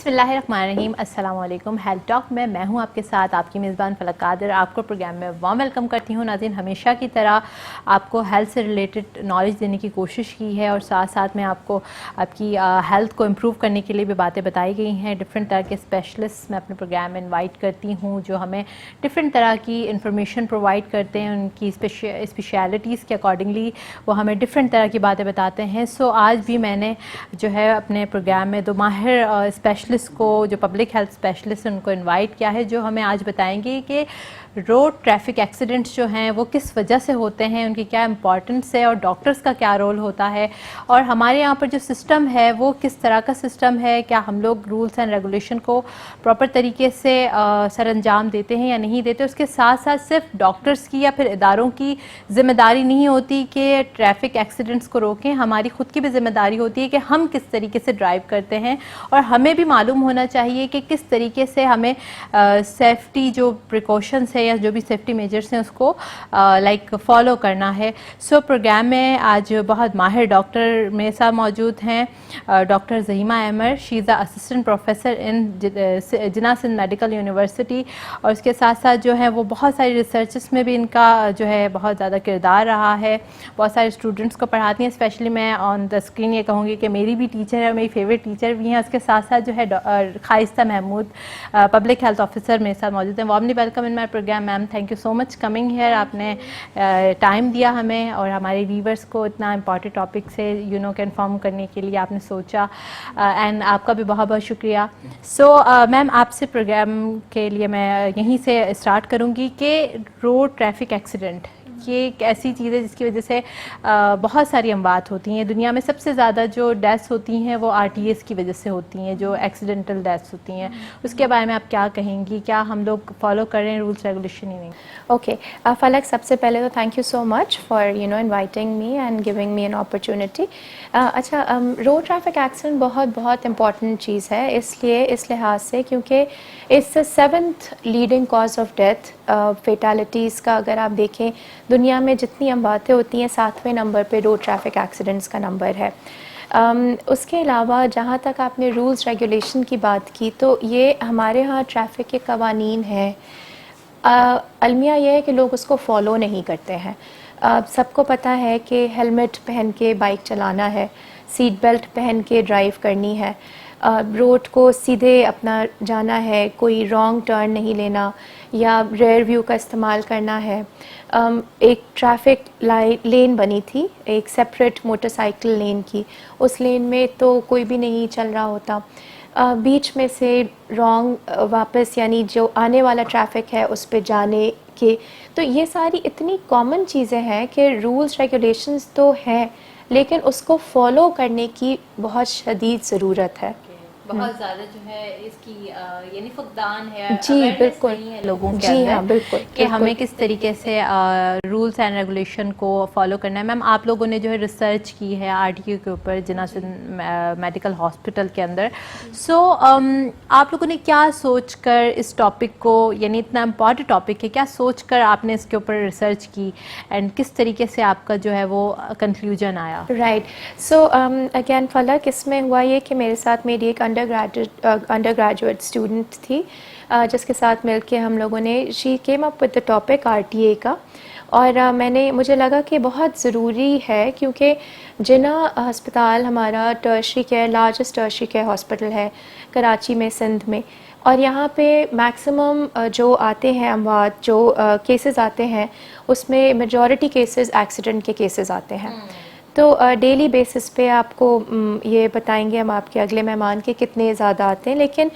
بسم اللہ الرحمن الرحیم. السلام علیکم. ہیلتھ ٹاک میں ہوں آپ کے ساتھ آپ کی میزبان فلک قادر. آپ کو پروگرام میں وارم ویلکم کرتی ہوں. ناظرین, ہمیشہ کی طرح آپ کو ہیلتھ سے ریلیٹڈ نالج دینے کی کوشش کی ہے اور ساتھ ساتھ میں آپ کو آپ کی ہیلتھ کو امپروو کرنے کے لیے بھی باتیں بتائی گئی ہیں. ڈفرینٹ طرح کے اسپیشلسٹ میں اپنے پروگرام میں انوائٹ کرتی ہوں جو ہمیں ڈفرینٹ طرح کی انفارمیشن پرووائڈ کرتے ہیں. ان کی اسپیشلٹیز کے اکارڈنگلی وہ ہمیں ڈفرینٹ طرح کی باتیں بتاتے ہیں. سو آج بھی میں نے جو ہے اپنے پروگرام میں 2 ماہر اسپیشلسٹ کو, جو پبلک ہیلتھ اسپیشلسٹ ان کو انوائٹ کیا ہے, جو ہمیں آج بتائیں گے کہ روڈ ٹریفک ایکسیڈنٹس جو ہیں وہ کس وجہ سے ہوتے ہیں, ان کی کیا امپورٹنس ہے اور ڈاکٹرز کا کیا رول ہوتا ہے, اور ہمارے یہاں پر جو سسٹم ہے وہ کس طرح کا سسٹم ہے, کیا ہم لوگ رولس اینڈ ریگولیشن کو پراپر طریقے سے سر انجام دیتے ہیں یا نہیں دیتے. اس کے ساتھ ساتھ صرف ڈاکٹرز کی یا پھر اداروں کی ذمہ داری نہیں ہوتی کہ ٹریفک ایکسیڈنٹس کو روکیں, ہماری خود کی بھی ذمہ داری ہوتی ہے کہ ہم کس طریقے سے ڈرائیو کرتے ہیں, اور ہمیں بھی معلوم ہونا چاہیے کہ کس طریقے سے ہمیں سیفٹی جو پریکاشنس ہے یا جو بھی سیفٹی میجرس ہیں اس کو لائک فالو کرنا ہے. سو پروگرام میں آج بہت ماہر ڈاکٹر میرے ساتھ موجود ہیں. ڈاکٹر زہیمہ احمد, شی از اسسٹنٹ پروفیسر ان جناح سندھ میڈیکل یونیورسٹی, اور اس کے ساتھ ساتھ جو ہے وہ بہت ساری ریسرچز میں بھی ان کا جو ہے بہت زیادہ کردار رہا ہے. بہت سارے اسٹوڈنٹس کو پڑھاتی ہیں. اسپیشلی میں آن دا اسکرین یہ کہوں گی کہ میری بھی ٹیچر ہے اور میری فیوریٹ ٹیچر بھی ہیں. اس کے ساتھ ساتھ جو ہے Khaista Mahmood, public health officer میرے ساتھ موجود ہیں. Warmly welcome in my program ma'am. Thank you so much coming here. آپ نے ٹائم دیا ہمیں اور ہمارے ویورس کو اتنا امپورٹنٹ ٹاپک سے کے انفارم کرنے کے لیے آپ نے سوچا, اینڈ آپ کا بھی بہت بہت شکریہ. سو میم, آپ سے پروگرام کے لیے میں یہیں سے اسٹارٹ کروں گی کہ روڈ ٹریفک ایکسیڈنٹ یہ ایک ایسی چیز ہے جس کی وجہ سے بہت ساری اموات ہوتی ہیں. دنیا میں سب سے زیادہ جو ڈیتھس ہوتی ہیں وہ RTAs کی وجہ سے ہوتی ہیں, جو ایکسیڈنٹل ڈیتھس ہوتی ہیں. اس کے بارے میں آپ کیا کہیں گی؟ کیا ہم لوگ فالو کر رہے ہیں رولس ریگولیشن ہی نہیں؟ اوکے فلک, سب سے پہلے تو thank you so much for inviting me and giving me an opportunity. اچھا, روڈ ٹریفک ایکسیڈنٹ بہت امپورٹنٹ چیز ہے اس لحاظ سے کیونکہ it's 7th leading cause of death. Fatalities کا اگر آپ دیکھیں دنیا میں جتنی امواتیں ہوتی ہیں 7ویں نمبر پہ روڈ ٹریفک ایکسیڈنٹس کا نمبر ہے. اس کے علاوہ جہاں تک آپ نے رولز ریگولیشن کی بات کی تو یہ ہمارے ہاں ٹریفک کے قوانین ہیں, المیہ یہ ہے کہ لوگ اس کو فالو نہیں کرتے ہیں. سب کو پتہ ہے کہ ہیلمٹ پہن کے بائک چلانا ہے, سیٹ بیلٹ پہن کے ڈرائیو کرنی ہے, روڈ کو سیدھے اپنا جانا ہے, کوئی رانگ ٹرن نہیں لینا یا ریئر ویو کا استعمال کرنا ہے. ایک ٹریفک لین بنی تھی, ایک سیپریٹ موٹر سائیکل لین کی, اس لین میں تو کوئی بھی نہیں چل رہا ہوتا. بیچ میں سے رانگ واپس یعنی جو آنے والا ٹریفک ہے اس پہ جانے کے, تو یہ ساری اتنی کامن چیزیں ہیں کہ رولز ریگولیشنز تو ہیں لیکن اس کو فالو کرنے کی بہت شدید ضرورت ہے. بہت زیادہ جو ہے اس کی یعنی فقدان ہے, جی بالکل, نہیں ہے لوگوں کے جی اندر ہاں بالکل کہ ہمیں کس طریقے سے رولس اینڈ ریگولیشن کو فالو کرنا ہے. میم, آپ لوگوں نے جو ہے ریسرچ کی ہے RTO کے اوپر جناح سندھ میڈیکل ہاسپٹل کے اندر. سو آپ لوگوں نے کیا سوچ کر اس ٹاپک کو, یعنی اتنا امپورٹنٹ ٹاپک ہے, کیا سوچ کر آپ نے اس کے اوپر ریسرچ کی اینڈ کس طریقے سے آپ کا جو ہے وہ کنکلوژن آیا؟ رائٹ. سو اگین فلک, اس میں ہوا یہ کہ میرے ساتھ میری ایک انڈر گریجویٹ اسٹوڈنٹ تھی جس کے ساتھ مل کے ہم لوگوں نے she came up with the topic RTA کا, اور مجھے لگا کہ بہت ضروری ہے کیونکہ جناح ہسپتال ہمارا tertiary care largest tertiary care hospital ہے کراچی میں, سندھ میں, اور یہاں پہ میکسیمم جو آتے ہیں اموات, جو کیسز آتے ہیں اس میں میجورٹی کیسز ایکسیڈنٹ کے کیسز آتے ہیں. تو ڈیلی بیسس پہ آپ کو یہ بتائیں گے ہم آپ کے اگلے مہمان کے کتنے زیادہ آتے ہیں, لیکن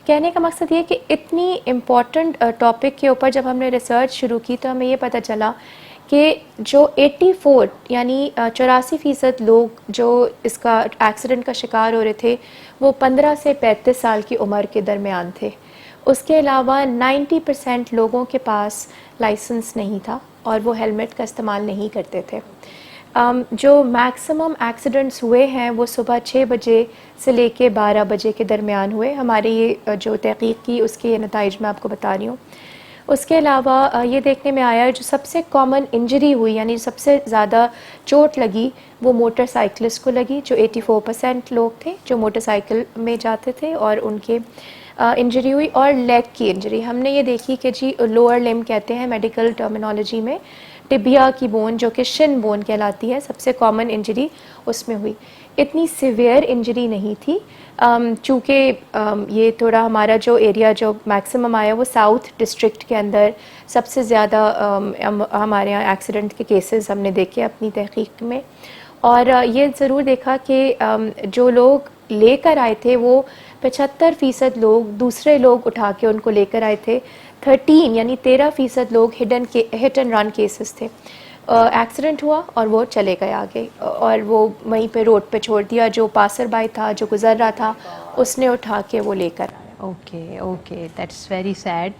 کہنے کا مقصد یہ کہ اتنی امپورٹنٹ ٹاپک کے اوپر جب ہم نے ریسرچ شروع کی تو ہمیں یہ پتہ چلا کہ جو 84 یعنی 84% لوگ جو اس کا ایکسیڈنٹ کا شکار ہو رہے تھے وہ 15 سے 35 سال کی عمر کے درمیان تھے. اس کے علاوہ 90% لوگوں کے پاس لائسنس نہیں تھا اور وہ ہیلمٹ کا استعمال نہیں کرتے تھے. جو میکسیمم ایکسیڈنٹس ہوئے ہیں وہ صبح 6 بجے سے لے کے 12 بجے کے درمیان ہوئے. ہمارے یہ جو تحقیق کی اس کے نتائج میں آپ کو بتا رہی ہوں. اس کے علاوہ یہ دیکھنے میں آیا جو سب سے کامن انجری ہوئی یعنی سب سے زیادہ چوٹ لگی وہ موٹر سائیکلسٹ کو لگی، جو 84% لوگ تھے جو موٹر سائیکل میں جاتے تھے اور ان کے انجری ہوئی. اور لیگ کی انجری ہم نے یہ دیکھی کہ جی لوور لم کہتے ہیں میڈیکل ٹرمینالوجی میں، ٹبیا کی بون جو کہ شن بون کہلاتی ہے، سب سے کامن انجری اس میں ہوئی. اتنی سیویئر انجری نہیں تھی چونکہ یہ تھوڑا ہمارا جو ایریا جو میکسیمم آیا وہ ساؤتھ ڈسٹرکٹ کے اندر سب سے زیادہ ہمارے یہاں ایکسیڈنٹ کے کیسز ہم نے دیکھے اپنی تحقیق میں. اور یہ ضرور دیکھا کہ جو لوگ لے کر آئے تھے وہ 75% لوگ دوسرے لوگ اٹھا کے ان کو لے کر آئے تھے. 13% لوگ ہٹ اینڈ رن کیسز تھے. ایکسیڈنٹ ہوا اور وہ چلے گئے آگے اور وہ وہیں پہ روڈ پہ چھوڑ دیا. جو پاسر بائی تھا جو گزر رہا تھا اس نے اٹھا کے وہ لے کر آیا. Okay that's very sad.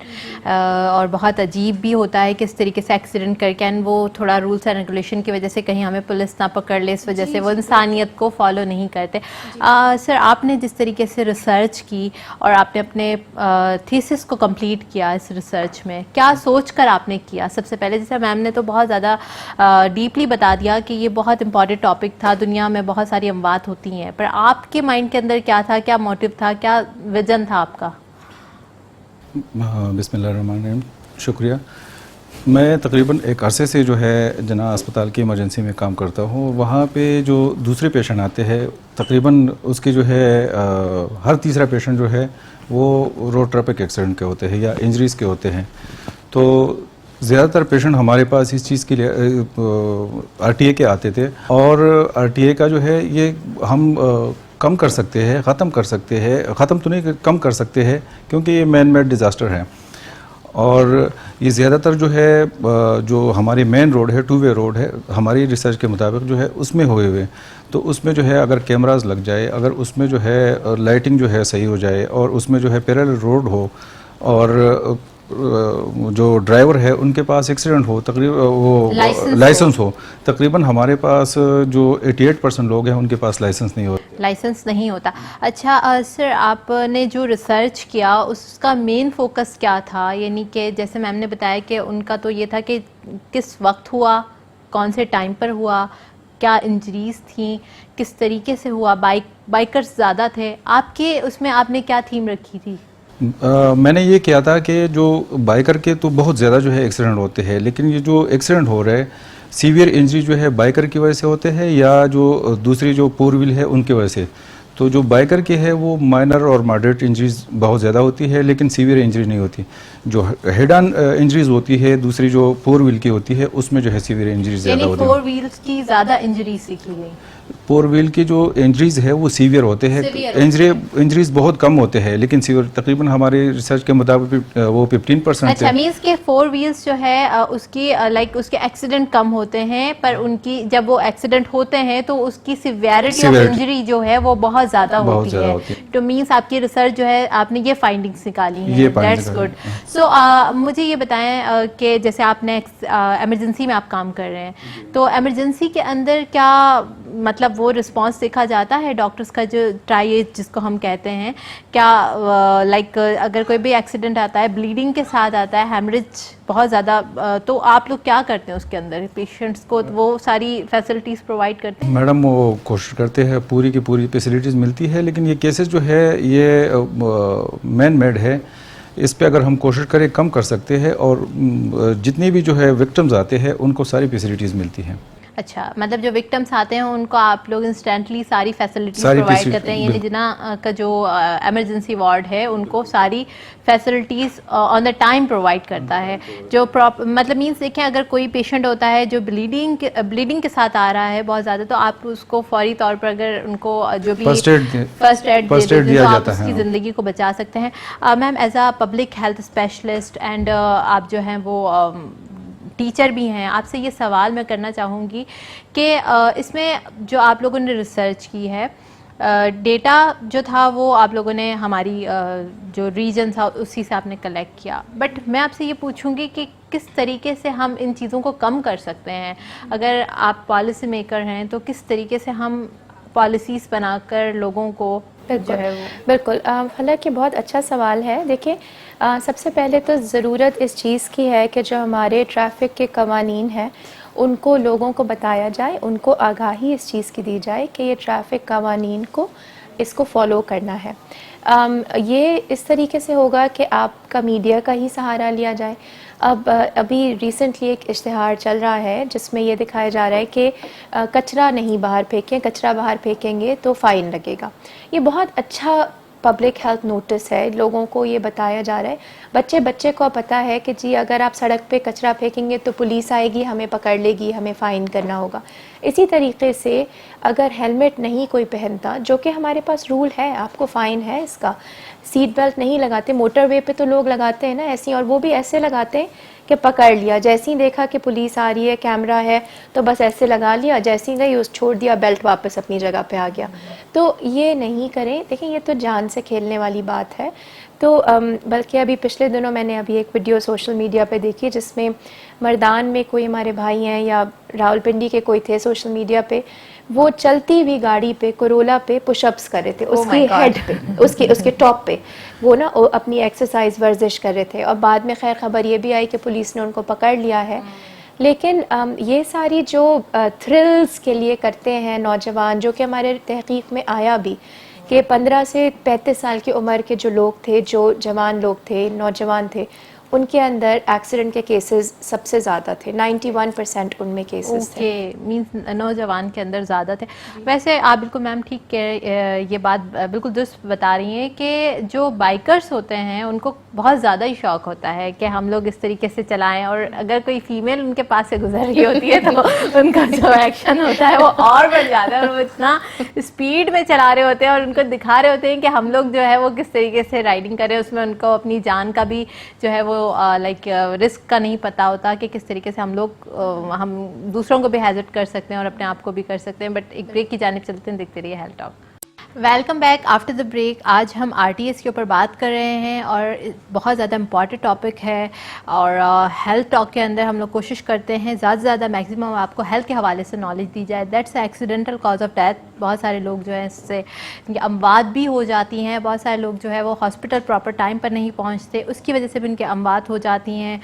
اور بہت عجیب بھی ہوتا ہے کس طریقے سے ایکسیڈنٹ کر کے اینڈ وہ تھوڑا رولس اینڈ ریگولیشن کی وجہ سے کہیں ہمیں پولیس نہ پکڑ لے، اس وجہ سے وہ انسانیت کو فالو نہیں کرتے. سر آپ نے جس طریقے سے ریسرچ کی اور آپ نے اپنے تھیسس کو کمپلیٹ کیا اس ریسرچ میں، کیا سوچ کر آپ نے کیا؟ سب سے پہلے جیسے میم نے تو بہت زیادہ ڈیپلی بتا دیا کہ یہ بہت امپورٹنٹ ٹاپک تھا، دنیا میں بہت ساری اموات ہوتی ہیں، پر آپ کے مائنڈ کے اندر کیا تھا، کیا موٹیو تھا، کیا ویژن تھا آپ کا؟ بسم اللہ الرحمن الرحیم. شکریہ. میں تقریباً ایک عرصے سے جو ہے جناح اسپتال کی ایمرجنسی میں کام کرتا ہوں. وہاں پہ جو دوسرے پیشنٹ آتے ہیں تقریباً اس کے جو ہے ہر تیسرا پیشنٹ جو ہے وہ روڈ ٹریفک ایکسیڈنٹ کے ہوتے ہیں یا انجریز کے ہوتے ہیں. تو زیادہ تر پیشنٹ ہمارے پاس اس چیز کے لیے آر ٹی اے کے آتے تھے، اور آر ٹی اے کا جو ہے یہ ہم کم کر سکتے ہیں، ختم کر سکتے ہیں، ختم تو نہیں کم کر سکتے ہیں کیونکہ یہ مین میڈ ڈیزاسٹر ہے. اور یہ زیادہ تر جو ہے جو ہماری مین روڈ ہے 2 وے روڈ ہے ہماری ریسرچ کے مطابق جو ہے اس میں ہوئے ہوئے. تو اس میں جو ہے اگر کیمراز لگ جائے، اگر اس میں جو ہے لائٹنگ جو ہے صحیح ہو جائے، اور اس میں جو ہے پیرل روڈ ہو، اور جو ڈرائیور ہے ان کے پاس ایکسیڈنٹ ہو، تقریباً وہ لائسنس ہو. تقریباً ہمارے پاس جو 88% لوگ ہیں ان کے پاس لائسنس نہیں ہوتا. اچھا سر، آپ نے جو ریسرچ کیا اس کا مین فوکس کیا تھا؟ یعنی کہ جیسے میم نے بتایا کہ ان کا تو یہ تھا کہ کس وقت ہوا، کون سے ٹائم پر ہوا، کیا انجریز تھیں، کس طریقے سے ہوا، بائکرز زیادہ تھے. آپ کے اس میں آپ نے کیا تھیم رکھی تھی؟ میں نے یہ کیا تھا کہ جو بائکر کے تو بہت زیادہ جو ہے ایکسیڈنٹ ہوتے ہیں، لیکن یہ جو ایکسیڈنٹ ہو رہے سیویئر انجری جو ہے بائکر کی وجہ سے ہوتے ہیں یا جو دوسری جو 4 ویل ہے ان کی وجہ سے. تو جو بائکر کی ہے وہ مائنر اور ماڈریٹ انجریز بہت زیادہ ہوتی ہے لیکن سیویئر انجری نہیں ہوتی. جو ہیڈ آن انجریز ہوتی ہے دوسری جو 4 ویل کی ہوتی ہے اس میں جو ہے سیویئر انجریز زیادہ ہوتی ہے. 4 ویلز کی زیادہ انجریز لکھی گئی. 4 ویل کی جو انجریز ہے وہ سیویئر ہوتے ہیں، انجریز بہت کم ہوتے ہیں لیکن سیویئر تقریباً ہماری ریسرچ کے مطابق وہ 15%. اچھا، مینس کہ 4 ویلز جو ہے اس کی لائک اس کے ایکسیڈنٹ کم ہوتے ہیں، پر ان کی جب وہ ایکسیڈنٹ ہوتے ہیں تو اس کی سیویرٹی آف انجری جو ہے وہ بہت زیادہ ہوتی ہے. تو مینس آپ کی ریسرچ جو ہے آپ نے یہ فائنڈنگس نکالی ہیں. That's good. سو مجھے یہ بتائیں کہ جیسے آپ نے ایمرجنسی میں آپ کام کر رہے ہیں، تو ایمرجنسی کے اندر کیا مطلب وہ رسپانس دیکھا جاتا ہے ڈاکٹرز کا جو ٹرائی جس کو ہم کہتے ہیں؟ کیا لائک اگر کوئی بھی ایکسیڈنٹ آتا ہے بلیڈنگ کے ساتھ آتا ہے، ہیمریج بہت زیادہ، تو آپ لوگ کیا کرتے ہیں اس کے اندر؟ پیشنٹس کو وہ ساری فیسلٹیز پرووائڈ کرتے ہیں؟ میڈم وہ کوشش کرتے ہیں پوری کی پوری فیسلٹیز ملتی ہے، لیکن یہ کیسز جو ہے یہ مین میڈ ہے، اس پہ اگر ہم کوشش کریں کم کر سکتے ہیں، اور جتنی بھی جو ہے وکٹمز آتے ہیں ان کو ساری فیسلٹیز ملتی ہیں. اچھا، مطلب جو وکٹمس آتے ہیں ان کو آپ لوگ انسٹنٹلی ساری فیسلٹیز پرووائڈ کرتے ہیں، یعنی جناح کا جو ایمرجنسی وارڈ ہے ان کو ساری facilities on the time provide کرتا ہے. جو مطلب مینس دیکھیں اگر کوئی پیشنٹ ہوتا ہے جو بلیڈنگ کے ساتھ آ رہا ہے بہت زیادہ، تو آپ اس کو فوری طور پر اگر ان کو جو بھی فرسٹ ایڈ تو آپ اس کی زندگی کو بچا سکتے ہیں. Ma'am as a public health specialist and آپ جو ہیں وہ ٹیچر بھی ہیں، آپ سے یہ سوال میں کرنا چاہوں گی کہ اس میں جو آپ لوگوں نے ریسرچ کی ہے، ڈیٹا جو تھا وہ آپ لوگوں نے ہماری جو ریجن تھا اسی سے آپ نے کلیکٹ کیا، بٹ میں آپ سے یہ پوچھوں گی کہ کس طریقے سے ہم ان چیزوں کو کم کر سکتے ہیں؟ اگر آپ پالیسی میکر ہیں تو کس طریقے سے ہم پالیسیز بنا کر لوگوں کو جو ہے وہ؟ بالکل حالانکہ بہت اچھا سوال ہے. دیکھیں سب سے پہلے تو ضرورت اس چیز کی ہے کہ جو ہمارے ٹریفک کے قوانین ہیں ان کو لوگوں کو بتایا جائے, ان کو آگاہی اس چیز کی دی جائے کہ یہ ٹریفک قوانین کو اس کو فالو کرنا ہے. یہ اس طریقے سے ہوگا کہ آپ کا میڈیا کا ہی سہارا لیا جائے. ابھی ریسنٹلی ایک اشتہار چل رہا ہے جس میں یہ دکھایا جا رہا ہے کہ کچرا نہیں باہر پھینکیں, کچرا باہر پھینکیں گے تو فائن لگے گا. یہ بہت اچھا پبلک ہیلتھ نوٹس ہے, لوگوں کو یہ بتایا جا رہا ہے. بچے کو پتہ ہے کہ جی اگر آپ سڑک پہ کچرا پھینکیں گے تو پولیس آئے گی, ہمیں پکڑ لے گی, ہمیں فائن کرنا ہوگا. اسی طریقے سے اگر ہیلمٹ نہیں کوئی پہنتا, جو کہ ہمارے پاس رول ہے, آپ کو فائن ہے اس کا. سیٹ بیلٹ نہیں لگاتے, موٹر وے پہ تو لوگ لگاتے ہیں نا ایسی, اور وہ بھی ایسے لگاتے ہیں کہ پکڑ لیا, جیسے ہی دیکھا کہ پولیس آ رہی ہے, کیمرہ ہے, تو بس ایسے لگا لیا, جیسے ہی گئی اس چھوڑ دیا, بیلٹ واپس اپنی جگہ پہ آ گیا. تو یہ نہیں کریں. دیکھیں یہ تو جان سے کھیلنے والی بات ہے. تو بلکہ ابھی پچھلے دنوں میں نے ابھی ایک ویڈیو سوشل میڈیا پہ دیکھی جس میں مردان میں کوئی ہمارے بھائی ہیں یا راولپنڈی کے کوئی تھے سوشل میڈیا پہ, وہ چلتی ہوئی گاڑی پہ کرولا پہ پش اپس کر رہے تھے, اس کی ہیڈ پہ, اس کے ٹاپ پہ وہ نا اپنی ایکسرسائز ورزش کر رہے تھے. اور بعد میں خیر خبر یہ بھی آئی کہ پولیس نے ان کو پکڑ لیا ہے. لیکن یہ ساری جو تھرلز کے لیے کرتے ہیں نوجوان, جو کہ ہمارے تحقیق میں آیا بھی کہ 15 سے 35 سال کی عمر کے جو لوگ تھے, جو جوان لوگ تھے, نوجوان تھے, ان کے اندر ایکسیڈنٹ کے کیسز سب سے زیادہ تھے. 91% ان میں کیسز تھے. مینس نوجوان کے اندر زیادہ تھے. ویسے آپ بالکل میم ٹھیک یہ بات بالکل درست بتا رہی ہیں کہ جو بائکرز ہوتے ہیں ان کو بہت زیادہ ہی شوق ہوتا ہے کہ ہم لوگ اس طریقے سے چلائیں, اور اگر کوئی فیمیل ان کے پاس سے گزر رہی ہوتی ہے تو ان کا جو ایکشن ہوتا ہے وہ اور بڑھ جاتا ہے, اور وہ اتنا اسپیڈ میں چلا رہے ہوتے ہیں اور ان کو دکھا رہے ہوتے ہیں کہ ہم لوگ جو ہے وہ کس طریقے سے رائڈنگ کریں. اس میں ان کو اپنی جان کا بھی جو ہے وہ لائک رسک کا نہیں پتہ ہوتا کہ کس طریقے سے ہم دوسروں کو بھی ہیزٹ کر سکتے ہیں اور اپنے آپ کو بھی کر سکتے ہیں. بٹ ایک بریک کی جانب چلتے ہیں, دیکھتے رہیے health talk. Welcome back after the break. آج ہم RTS کے اوپر بات کر رہے ہیں اور بہت زیادہ امپورٹنٹ ٹاپک ہے, اور ہیلتھ ٹاک کے اندر ہم لوگ کوشش کرتے ہیں زیادہ سے زیادہ میکسیمم آپ کو ہیلتھ کے حوالے سے نالج دی جائے. That's accidental cause of death. بہت سارے لوگ جو ہیں اس سے اموات بھی ہو جاتی ہیں. بہت سارے لوگ جو ہے وہ ہاسپٹل پراپر ٹائم پر نہیں پہنچتے, اس کی وجہ سے بھی ان کے اموات ہو جاتی ہیں.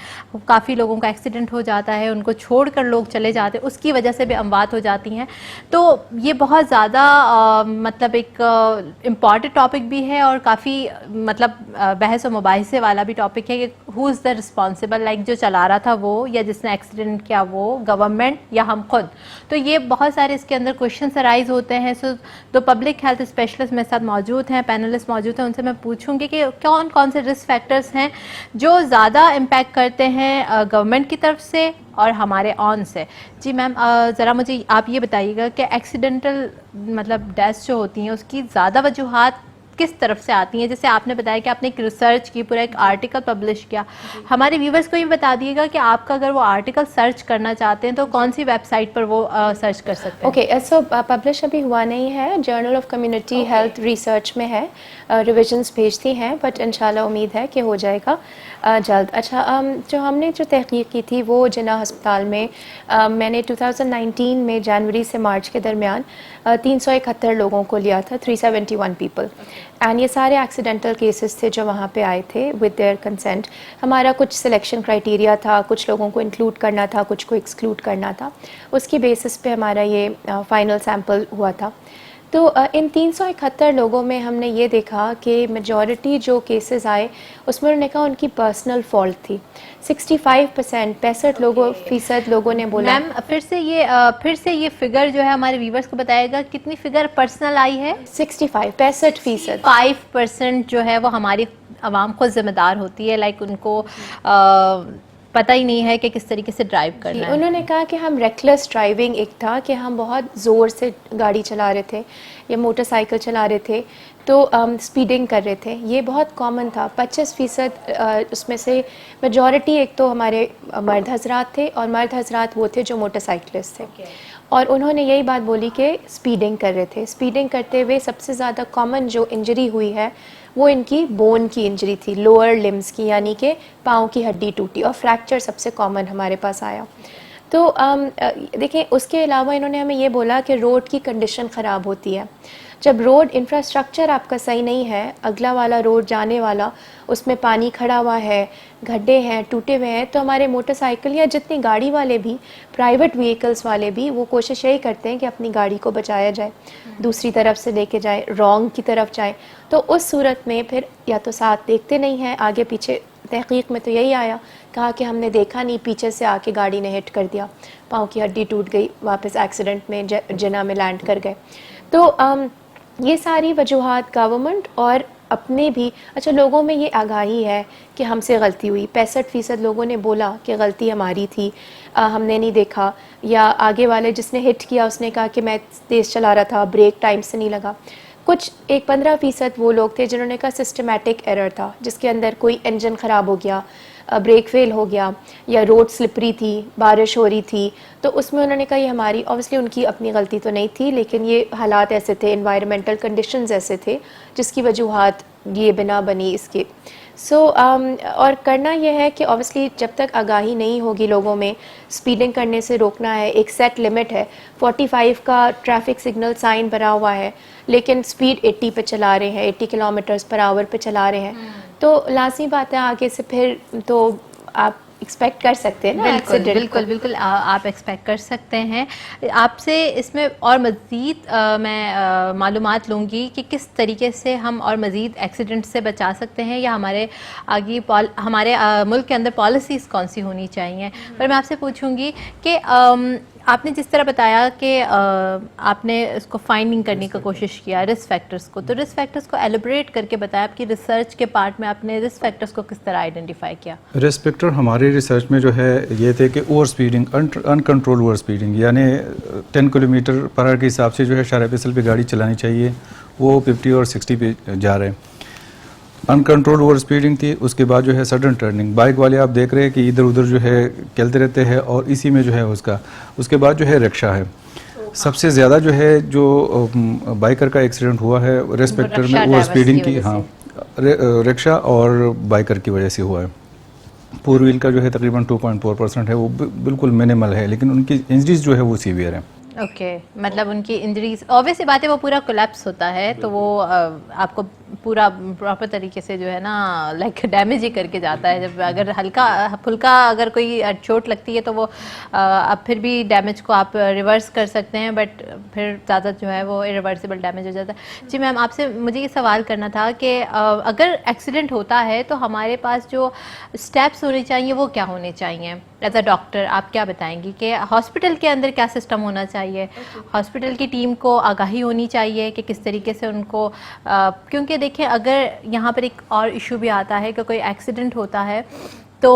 کافی لوگوں کا ایکسیڈنٹ ہو جاتا ہے, ان کو چھوڑ کر لوگ چلے جاتے ہیں, اس کی وجہ سے بھی اموات ہو جاتی ہیں. تو یہ بہت زیادہ مطلب ایک امپورٹنٹ ٹاپک بھی ہے اور کافی مطلب بحث و مباحثے والا بھی ٹاپک ہے کہ ہو از دا رسپانسبل, لائک جو چلا رہا تھا وہ, یا جس نے ایکسیڈنٹ کیا وہ, گورنمنٹ یا ہم خود. تو یہ بہت سارے اس کے اندر کوشچنس ارائز ہوتے ہیں. سو دو پبلک ہیلتھ اسپیشلسٹ میرے ساتھ موجود ہیں, پینلسٹ موجود ہیں, ان سے میں پوچھوں گی کہ کون کون سے رسک فیکٹرز ہیں جو زیادہ امپیکٹ کرتے ہیں گورنمنٹ کی طرف سے اور ہمارے آن سے. جی میم ذرا مجھے آپ یہ بتائیے گا کہ ایکسیڈنٹل مطلب ڈیتھس جو ہوتی ہیں اس کی زیادہ وجوہات کس طرف سے آتی ہیں؟ جیسے آپ نے بتایا کہ آپ نے ایک ریسرچ کی, پورا ایک آرٹیکل پبلش کیا. ہمارے ویورز کو یہ بتا دیے گا کہ آپ کا اگر وہ آرٹیکل سرچ کرنا چاہتے ہیں تو کون سی ویب سائٹ پر وہ سرچ کر سکتے ہیں؟ اوکے, سو پبلش ابھی ہوا نہیں ہے, journal of community health research میں ہے, ریویژنس بھیجتی ہیں, بٹ انشاءاللہ امید ہے کہ ہو جائے گا جلد. اچھا, جو ہم نے جو تحقیق کی تھی وہ جناح ہسپتال میں نے 2019 میں جنوری سے مارچ کے درمیان 371 لوگوں کو لیا تھا, 371 پیپل, اینڈ یہ سارے ایکسیڈنٹل کیسز تھے جو وہاں پہ آئے تھے ود دیئر کنسنٹ. ہمارا کچھ سلیکشن کرائٹیریا تھا, کچھ لوگوں کو انکلوڈ کرنا تھا, کچھ کو ایکسکلوڈ کرنا تھا, اس کی بیسس پہ ہمارا یہ فائنل سیمپل ہوا تھا. تو ان 371 لوگوں میں ہم نے یہ دیکھا کہ میجورٹی جو کیسز آئے اس میں انہوں نے کہا ان کی پرسنل فالٹ تھی. 65% 65% لوگوں نے بولا. میم پھر سے یہ فگر جو ہے ہمارے ویورز کو بتائے گا کتنی فگر پرسنل آئی ہے؟ 65% 5% جو ہے وہ ہماری عوام خود ذمہ دار ہوتی ہے, لائک ان کو پتہ ہی نہیں ہے کہ کس طریقے سے ڈرائیو کرنا ہے. انہوں نے کہا کہ ہم ریکلیس ڈرائیونگ ایک تھا کہ ہم بہت زور سے گاڑی چلا رہے تھے یا موٹر سائیکل چلا رہے تھے, تو اسپیڈنگ کر رہے تھے, یہ بہت کامن تھا. 25% اس میں سے میجورٹی ایک تو ہمارے مرد حضرات تھے, اور مرد حضرات وہ تھے جو موٹر سائیکلسٹ تھے, اور انہوں نے یہی بات بولی کہ اسپیڈنگ کر رہے تھے. اسپیڈنگ کرتے ہوئے سب سے زیادہ کامن جو انجری ہوئی ہے وہ ان کی بون کی انجری تھی, لوور لمز کی, یعنی کہ پاؤں کی ہڈی ٹوٹی, اور فریکچر سب سے کامن ہمارے پاس آیا. تو دیکھیں اس کے علاوہ انہوں نے ہمیں یہ بولا کہ روڈ کی کنڈیشن خراب ہوتی ہے. جب روڈ انفراسٹرکچر آپ کا صحیح نہیں ہے, اگلا والا روڈ جانے والا اس میں پانی کھڑا ہوا ہے, گڈھے ہیں, ٹوٹے ہوئے ہیں, تو ہمارے موٹر سائیکل یا جتنی گاڑی والے بھی, پرائیویٹ وہیکلس والے بھی, وہ کوشش یہی کرتے ہیں کہ اپنی گاڑی کو بچایا جائے, دوسری طرف سے لے کے جائے, رانگ کی طرف جائے. تو اس صورت میں پھر یا تو ساتھ دیکھتے نہیں ہیں, آگے پیچھے تحقیق میں تو یہی آیا, کہا کہ ہم نے دیکھا نہیں, پیچھے سے آ کے گاڑی نے ہٹ کر دیا, پاؤں کی ہڈی ٹوٹ گئی, واپس ایکسیڈنٹ میں جنا میں لینڈ کر گئے. تو یہ ساری وجوہات گورنمنٹ اور اپنے بھی, اچھا لوگوں میں یہ آگاہی ہے کہ ہم سے غلطی ہوئی, 65% لوگوں نے بولا کہ غلطی ہماری تھی, ہم نے نہیں دیکھا, یا آگے والے جس نے ہٹ کیا اس نے کہا کہ میں تیز چلا رہا تھا, بریک ٹائم سے نہیں لگا. کچھ 15% وہ لوگ تھے جنہوں نے کہا سسٹمیٹک ایرر تھا, جس کے اندر کوئی انجن خراب ہو گیا, بریک فیل ہو گیا, یا روڈ سلپری تھی, بارش ہو رہی تھی, تو اس میں انہوں نے کہا یہ ہماری, اوبیسلی ان کی اپنی غلطی تو نہیں تھی, لیکن یہ حالات ایسے تھے, انوائرمنٹل کنڈیشنز ایسے تھے جس کی وجوہات یہ بنا بنی اس کے. اور کرنا یہ ہے کہ اوبیسلی جب تک آگاہی نہیں ہوگی لوگوں میں, سپیڈنگ کرنے سے روکنا ہے. ایک سیٹ لمٹ ہے, 45 کا ٹریفک سگنل سائن بنا ہوا ہے, لیکن سپیڈ 80 پہ چلا رہے ہیں, 80 کلومیٹرز پر آور پہ چلا رہے ہیں, تو لازمی بات ہے آگے سے پھر تو آپ ایکسپیکٹ کر سکتے ہیں نا. بالکل آپ ایکسپیکٹ کر سکتے ہیں. آپ سے اس میں اور مزید میں معلومات لوں گی کہ کس طریقے سے ہم اور مزید ایکسیڈنٹ سے بچا سکتے ہیں, یا ہمارے آگے ہمارے ملک کے اندر پالیسیز کون سی ہونی چاہیے. پر میں آپ سے پوچھوں گی کہ آپ نے جس طرح بتایا کہ آپ نے اس کو فائنڈنگ کرنے کا کوشش کیا رسک فیکٹرز کو, تو رسک فیکٹرز کو ایلیبریٹ کر کے بتایا, آپ کی ریسرچ کے پارٹ میں آپ نے رسک فیکٹرز کو کس طرح آئیڈینٹیفائی کیا؟ رسک فیکٹر ہماری ریسرچ میں جو ہے یہ تھے کہ اوور سپیڈنگ, ان کنٹرول اوور سپیڈنگ, یعنی 10 کلومیٹر پر آور کے حساب سے جو ہے شارع فیصل پہ گاڑی چلانی چاہیے, وہ 50 اور 60 پہ جا رہے ہیں. ان کنٹرول اوور سپیڈنگ تھی. اس کے بعد جو ہے سڈن ٹرننگ, بائک والے آپ دیکھ رہے ہیں کہ ادھر ادھر جو ہے چلتے رہتے ہیں, اور اسی میں جو ہے اس کے بعد جو ہے رکشا ہے. سب سے زیادہ جو ہے جو بائکر کا ایکسیڈنٹ ہوا ہے رسک فیکٹر میں اوور سپیڈنگ کی, ہاں رکشا اور بائکر کی وجہ سے ہوا ہے. فور ویل کا جو ہے تقریباً 2.4% ہے, وہ بالکل منیمل ہے, لیکن ان کی انجریز جو ہے وہ سیویئر ہیں. اوکے, مطلب ان کی انجریز اوبیس سی بات ہے, وہ پورا کولیپس ہوتا ہے, تو وہ آپ کو پورا پراپر طریقے سے جو ہے نا لائک ڈیمیج ہی کر کے جاتا ہے. جب اگر ہلکا پھلکا اگر کوئی چوٹ لگتی ہے تو وہ اب پھر بھی ڈیمیج کو آپ ریورس کر سکتے ہیں, بٹ پھر زیادہ جو ہے وہ ریورسیبل ڈیمیج ہو جاتا ہے. جی میم, آپ سے مجھے یہ سوال کرنا تھا کہ اگر ایکسیڈنٹ ہوتا ہے تو ہمارے پاس جو اسٹیپس ہونے چاہیے وہ کیا ہونے چاہیے؟ ایز اے ڈاکٹر آپ کیا بتائیں گی کہ ہاسپٹل کے اندر کیا سسٹم ہونا چاہیے, ہاسپٹل کی ٹیم کو آگاہی ہونی چاہیے کہ کس طریقے سے ان کو, کیونکہ دیکھیں اگر یہاں پر ایک اور ایشو بھی آتا ہے کہ کوئی ایکسیڈنٹ ہوتا ہے تو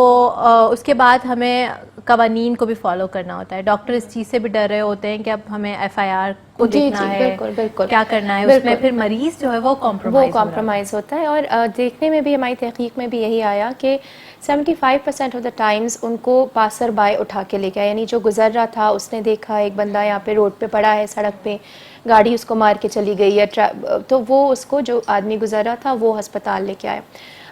اس کے بعد ہمیں قوانین کو بھی فالو کرنا ہوتا ہے. ڈاکٹر اس چیز سے بھی ڈر رہے ہوتے ہیں کہ اب ہمیں FIR کو دیکھنا ہے, بالکل کیا کرنا ہے, اس میں پھر مریض جو ہے وہ کمپرومائز ہوتا ہے. اور دیکھنے میں بھی ہماری تحقیق میں بھی یہی آیا کہ 75% آف دا ٹائمز ان کو پاسر بائی اٹھا کے لے گیا, یعنی جو گزر رہا تھا اس نے دیکھا ایک بندہ یہاں پہ روڈ پہ پڑا ہے, سڑک پہ گاڑی اس کو مار کے چلی گئی ہے, تو وہ اس کو جو آدمی گزر رہا تھا وہ ہسپتال لے کے آیا.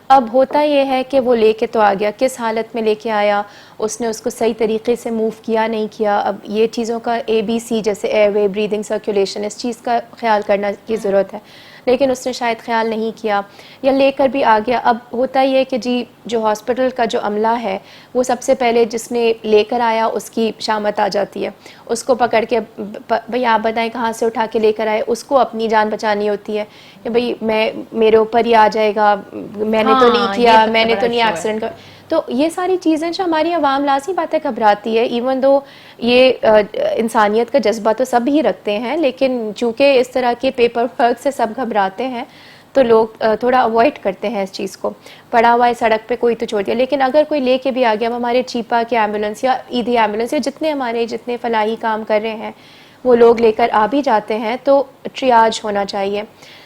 اب ہوتا یہ ہے کہ وہ لے کے تو آ گیا, کس حالت میں لے کے آیا, اس نے اس کو صحیح طریقے سے موو کیا نہیں کیا. اب یہ چیزوں کا ABC جیسے ایئر وے, بریدنگ, سرکولیشن, اس چیز کا خیال کرنا کی ضرورت ہے, لیکن اس نے شاید خیال نہیں کیا یا لے کر بھی آ گیا. اب ہوتا یہ کہ جی جو ہاسپٹل کا جو عملہ ہے وہ سب سے پہلے جس نے لے کر آیا اس کی شامت آ جاتی ہے, اس کو پکڑ کے بھئی آپ بتائیں کہاں سے اٹھا کے لے کر آئے, اس کو اپنی جان بچانی ہوتی ہے کہ بھئی میرے اوپر ہی آ جائے گا, میں نے تو نہیں کیا, میں نے تو نہیں ایکسیڈنٹ کر. تو یہ ساری چیزیں جو ہماری عوام لازمی باتیں گھبراتی ہے, ایون دو یہ انسانیت کا جذبہ تو سب ہی رکھتے ہیں, لیکن چونکہ اس طرح کے پیپر ورک سے سب گھبراتے ہیں تو لوگ تھوڑا اوائڈ کرتے ہیں اس چیز کو. پڑا ہوا ہے سڑک پہ کوئی تو چھوڑ دیا, لیکن اگر کوئی لے کے بھی آ گیا, ہمارے چیپا کے ایمبولینس یا ایدھی ایمبولینس یا جتنے فلاحی کام کر رہے ہیں وہ لوگ لے کر آ بھی جاتے ہیں, تو ٹریاج ہونا چاہیے.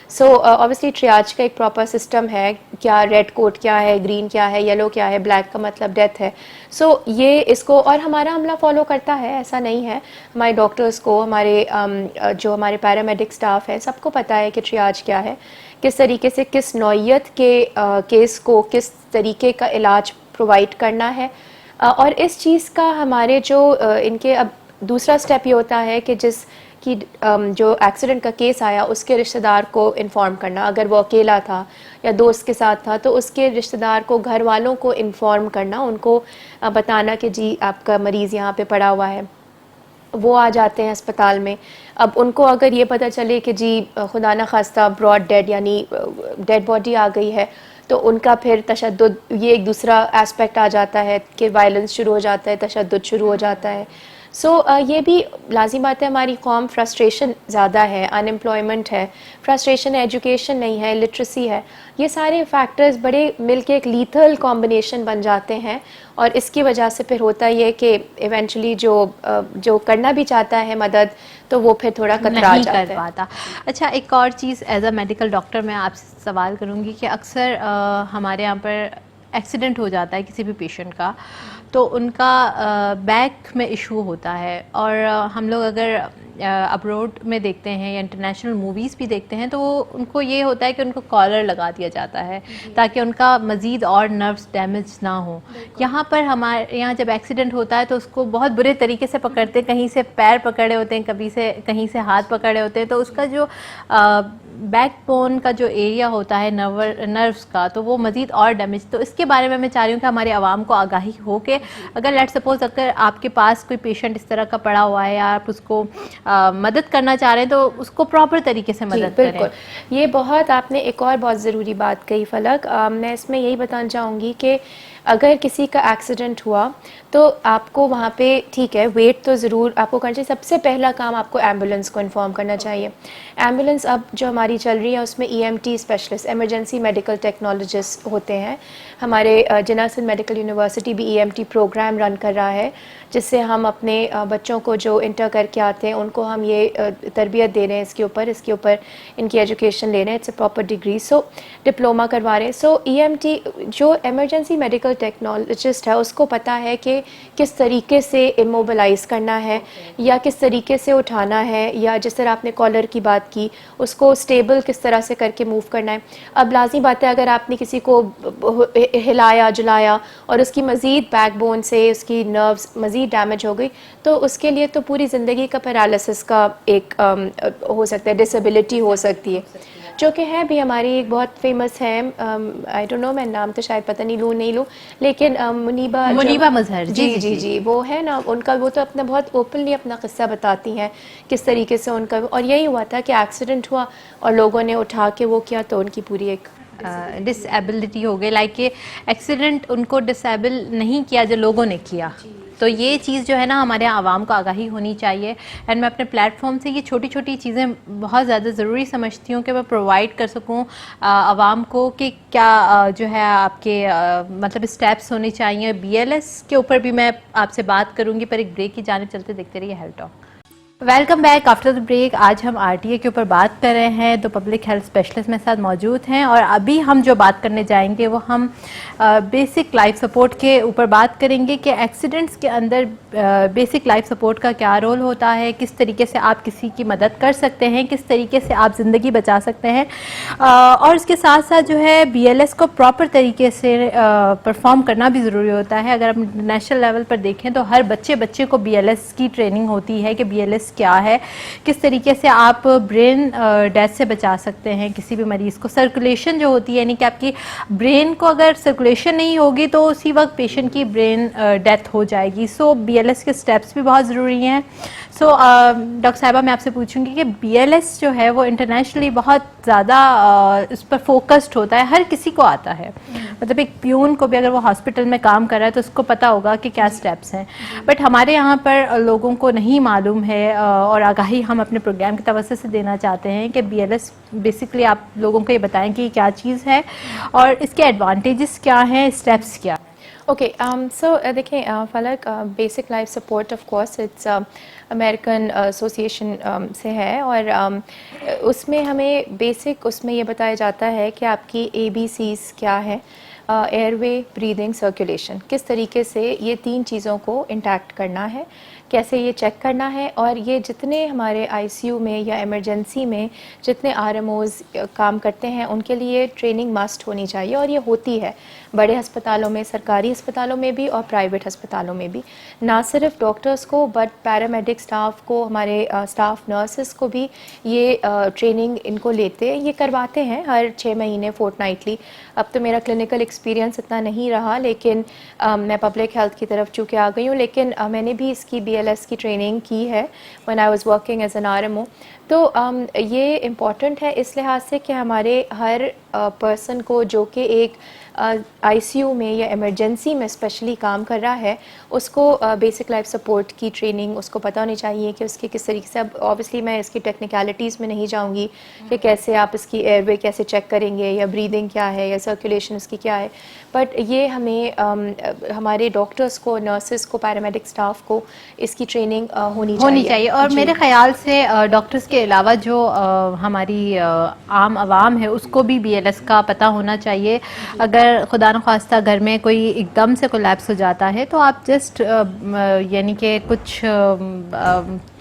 سو اوبیسلی ٹریاج کا ایک پراپر سسٹم ہے, کیا ریڈ کوڈ کیا ہے, گرین کیا ہے, یلو کیا ہے, بلیک کا مطلب ڈیتھ ہے. سو یہ اس کو اور ہمارا عملہ فالو کرتا ہے, ایسا نہیں ہے. ہمارے ڈاکٹرز کو, ہمارے جو ہمارے پیرامیڈک سٹاف ہے, سب کو پتہ ہے کہ ٹریاج کیا ہے, کس طریقے سے کس نوعیت کے کیس کو کس طریقے کا علاج پرووائڈ کرنا ہے. اور اس چیز کا ہمارے جو ان کے اب دوسرا سٹیپ یہ ہوتا ہے کہ جس کہ جو ایکسیڈنٹ کا کیس آیا اس کے رشتہ دار کو انفارم کرنا، اگر وہ اکیلا تھا یا دوست کے ساتھ تھا تو اس کے رشتہ دار کو، گھر والوں کو انفارم کرنا، ان کو بتانا کہ جی آپ کا مریض یہاں پہ پڑا ہوا ہے. وہ آ جاتے ہیں اسپتال میں. اب ان کو اگر یہ پتہ چلے کہ جی خدا نخواستہ براڈ ڈیڈ یعنی ڈیڈ باڈی آ گئی ہے تو ان کا پھر تشدد، یہ ایک دوسرا اسپیکٹ آ جاتا ہے کہ وائلنس شروع ہو جاتا ہے، تشدد شروع ہو جاتا ہے. سو یہ بھی لازم بات ہے. ہماری قوم فرسٹریشن زیادہ ہے، ان امپلائمنٹ ہے، فرسٹریشن ہے، ایجوکیشن نہیں ہے، لٹریسی ہے. یہ سارے فیکٹرز بڑے مل کے ایک لیتھل کمبینیشن بن جاتے ہیں اور اس کی وجہ سے پھر ہوتا یہ کہ ایونچولی جو کرنا بھی چاہتا ہے مدد تو وہ پھر تھوڑا کترا نہیں جاتا کر ہے. پاتا. اچھا ایک اور چیز ایز اے میڈیکل ڈاکٹر میں آپ سے سوال کروں گی کہ اکثر ہمارے یہاں پر ایکسیڈنٹ ہو جاتا ہے کسی بھی پیشنٹ کا تو ان کا بیک میں ایشو ہوتا ہے، اور ہم لوگ اگر ابروڈ میں دیکھتے ہیں یا انٹرنیشنل موویز بھی دیکھتے ہیں تو ان کو یہ ہوتا ہے کہ ان کو کالر لگا دیا جاتا ہے تاکہ ان کا مزید اور نروس ڈیمیج نہ ہو. یہاں پر ہمارے یہاں جب ایکسیڈنٹ ہوتا ہے تو اس کو بہت برے طریقے سے پکڑتے ہیں، کہیں سے پیر پکڑے ہوتے ہیں، کہیں سے ہاتھ پکڑے ہوتے ہیں، تو اس کا جو بیک بون کا جو ایریا ہوتا ہے نروس کا تو وہ مزید اور ڈیمیج. تو اس کے بارے میں چاہ رہی ہوں کہ ہمارے عوام کو آگاہی ہو کہ اگر لیٹ سپوز اگر آپ کے پاس کوئی پیشنٹ اس طرح کا پڑا ہوا ہے یا آپ اس کو مدد کرنا چاہ رہے ہیں تو اس کو پراپر طریقے سے مدد کریں. بالکل، یہ بہت آپ نے ایک اور بہت ضروری بات کہی فلک. میں اس میں یہی بتانا چاہوں گی کہ اگر کسی کا ایکسیڈنٹ ہوا تو آپ کو وہاں پہ ٹھیک ہے ویٹ تو ضرور آپ کو کرنا چاہیے. سب سے پہلا کام آپ کو ایمبولینس کو انفارم کرنا چاہیے. ایمبولینس اب جو ہماری چل رہی ہے اس میں EMT specialist, emergency medical technologist ہوتے ہیں. ہمارے جناح سندھ میڈیکل یونیورسٹی بھی EMT پروگرام رن کر رہا ہے جس سے ہم اپنے بچوں کو جو انٹر کر کے آتے ہیں ان کو ہم یہ تربیت دے رہے ہیں اس کے اوپر ان کی ایجوکیشن لے رہے ہیں. It's a proper degree, so diploma کروا رہے ہیں. سو EMT جو ایمرجنسی میڈیکل ٹیکنالوجسٹ ہے اس کو پتہ ہے کہ کس طریقے سے اموبلائز کرنا ہے یا کس طریقے سے اٹھانا ہے، یا جس طرح آپ نے کالر کی بات کی اس کو اسٹیبل کس طرح سے کر کے موو کرنا ہے. اب لازمی بات ہے اگر آپ نے کسی کو ہلایا جلایا اور اس کی مزید بیک بون سے اس کی نروز مزید ڈیمیج ہو گئی تو اس کے لیے تو پوری زندگی کا پیرالسس کا ایک ہو سکتا ہے، ڈسیبلٹی ہو سکتی ہے. جو کہ ہے بھی ہماری ایک بہت فیمس ہے، آئی ڈونٹ نو، میں نام تو شاید پتہ نہیں لوں لیکن منیبہ مظہر، جی وہ ہے نا، ان کا وہ تو اپنا بہت اوپنلی اپنا قصہ بتاتی ہیں کس طریقے سے ان کا، اور یہی ہوا تھا کہ ایکسیڈنٹ ہوا اور لوگوں نے اٹھا کے وہ کیا تو ان کی پوری ایک ڈس ایبلٹی ہو گئی. لائک کہ ایکسیڈنٹ ان کو ڈس ایبل نہیں کیا جو لوگوں نے کیا. تو یہ چیز جو ہے نا ہمارے عوام کو آگاہی ہونی چاہیے. اینڈ میں اپنے پلیٹ فارم سے یہ چھوٹی چھوٹی چیزیں بہت زیادہ ضروری سمجھتی ہوں کہ میں پرووائڈ کر سکوں عوام کو کہ کیا جو ہے آپ کے مطلب اسٹیپس ہونے چاہیے. BLS کے اوپر بھی میں آپ سے بات کروں گی، پر ایک بریک کی جانب چلتے دیکھتے رہیے health talk. Welcome back after the break. آج ہم RTA کے اوپر بات کر رہے ہیں. دو پبلک ہیلتھ اسپیشلسٹ میرے ساتھ موجود ہیں اور ابھی ہم جو بات کرنے جائیں گے وہ ہم بیسک لائف سپورٹ کے اوپر بات کریں گے کہ ایکسیڈنٹس کے اندر بیسک لائف سپورٹ کا کیا رول ہوتا ہے، کس طریقے سے آپ کسی کی مدد کر سکتے ہیں، کس طریقے سے آپ زندگی بچا سکتے ہیں، اور اس کے ساتھ ساتھ جو ہے BLS کو پراپر طریقے سے پرفارم کرنا بھی ضروری ہوتا ہے. اگر ہم نیشنل لیول پر دیکھیں تو ہر بچے کو BLS کی ٹریننگ ہوتی ہے کہ BLS کیا ہے، کس طریقے سے آپ برین ڈیتھ سے بچا سکتے ہیں کسی بھی مریض کو. سرکولیشن جو ہوتی ہے یعنی کہ آپ کی برین کو اگر سرکولیشن نہیں ہوگی تو اسی وقت پیشنٹ کی برین ڈیتھ ہو جائے گی. سو BLS کے سٹیپس بھی بہت ضروری ہیں. سو ڈاکٹر صاحبہ میں آپ سے پوچھوں گی کہ BLS جو ہے وہ انٹرنیشنلی بہت زیادہ اس پر فوکسڈ ہوتا ہے، ہر کسی کو آتا ہے. مطلب ایک پیون کو بھی اگر وہ ہاسپٹل میں کام کر رہا ہے تو اس کو پتہ ہوگا کہ کیا سٹیپس ہیں. بٹ ہمارے یہاں پر لوگوں کو نہیں معلوم ہے اور آگاہی ہم اپنے پروگرام کی توسط سے دینا چاہتے ہیں کہ BLS بیسکلی آپ لوگوں کو یہ بتائیں کہ یہ کیا چیز ہے اور اس کے ایڈوانٹیجز کیا ہیں، سٹیپس کیا. اوکے، سو دیکھیں Falak, basic life support of course it's American association سے ہے اور اس میں ہمیں بیسک اس میں یہ بتایا جاتا ہے کہ آپ کی ABCs کیا ہے، ایئر وے، بریدنگ، سرکولیشن، کس طریقے سے یہ تین چیزوں کو انٹیکٹ کرنا ہے، کیسے یہ چیک کرنا ہے. اور یہ جتنے ہمارے ICU میں یا ایمرجنسی میں جتنے RMOs کام کرتے ہیں ان کے لیے ٹریننگ مسٹ ہونی چاہیے اور یہ ہوتی ہے بڑے ہسپتالوں میں، سرکاری ہسپتالوں میں بھی اور پرائیویٹ ہسپتالوں میں بھی. نہ صرف ڈاکٹرز کو بٹ پیرامیڈکس اسٹاف کو, ہمارے اسٹاف نرسز کو بھی یہ ٹریننگ ان کو لیتے, یہ کرواتے ہیں ہر 6 مہینے فورٹ نائٹلی. اب تو میرا کلینکل ایکسپیرینس اتنا نہیں رہا, لیکن میں پبلک ہیلتھ کی طرف چونکہ آ گئی ہوں, لیکن میں نے بھی اس کی BLS کی ٹریننگ کی ہے when I was working as an RMO. تو یہ امپورٹنٹ ہے اس لحاظ سے کہ ہمارے ہر پرسن کو جو کہ ایک ICU میں یا ایمرجنسی میں اسپیشلی کام کر رہا ہے, اس کو بیسک لائف سپورٹ کی ٹریننگ اس کو پتہ ہونی چاہیے کہ اس کے کس طریقے سے. اب اوبیسلی میں اس کی ٹیکنیکلٹیز میں نہیں جاؤں گی کہ کیسے آپ اس کی ایئر وے کیسے چیک کریں گے, یا بریدنگ کیا ہے, یا سرکولیشن اس کی کیا ہے, بٹ یہ ہمیں ہمارے ڈاکٹرس کو, نرسز کو, پیرامیڈک اسٹاف کو اس کی ٹریننگ ہونی چاہیے. اور میرے خیال سے ڈاکٹرز کے علاوہ جو ہماری عام عوام ہے اس کو بھی BLS کا پتہ ہونا چاہیے. اگر خدا نخواستہ گھر میں کوئی ایک دم سے کولیپس ہو جاتا ہے تو آپ جسٹ یعنی کہ کچھ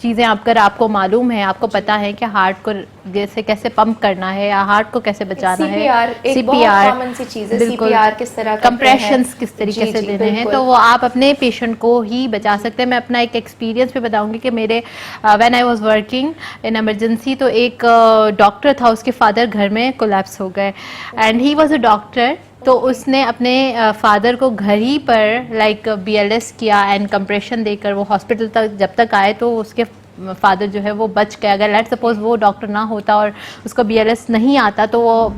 چیزیں اگر آپ کو معلوم ہے, آپ کو پتہ ہے کہ ہارٹ کو جیسے کیسے پمپ کرنا ہے یا ہارٹ کو کیسے بچانا ہے, بالکل کس طرح کمپریشنز کس طریقے سے دینے ہیں, تو وہ آپ اپنے پیشنٹ کو ہی بچا سکتے ہیں. میں اپنا ایک ایکسپیرینس بھی بتاؤں گی کہ میرے when I was working in emergency, تو ایک ڈاکٹر تھا, اس کے فادر گھر میں کولیپس ہو گئے and he was a doctor. تو اس نے اپنے فادر کو گھر ہی پر لائک BLS کیا اینڈ کمپریشن دے کر وہ ہاسپٹل تک جب تک آئے تو اس کے فادر جو ہے وہ بچ گیا. اگر لیٹ سپوز وہ ڈاکٹر نہ ہوتا اور اس کو BLS نہیں آتا تو وہ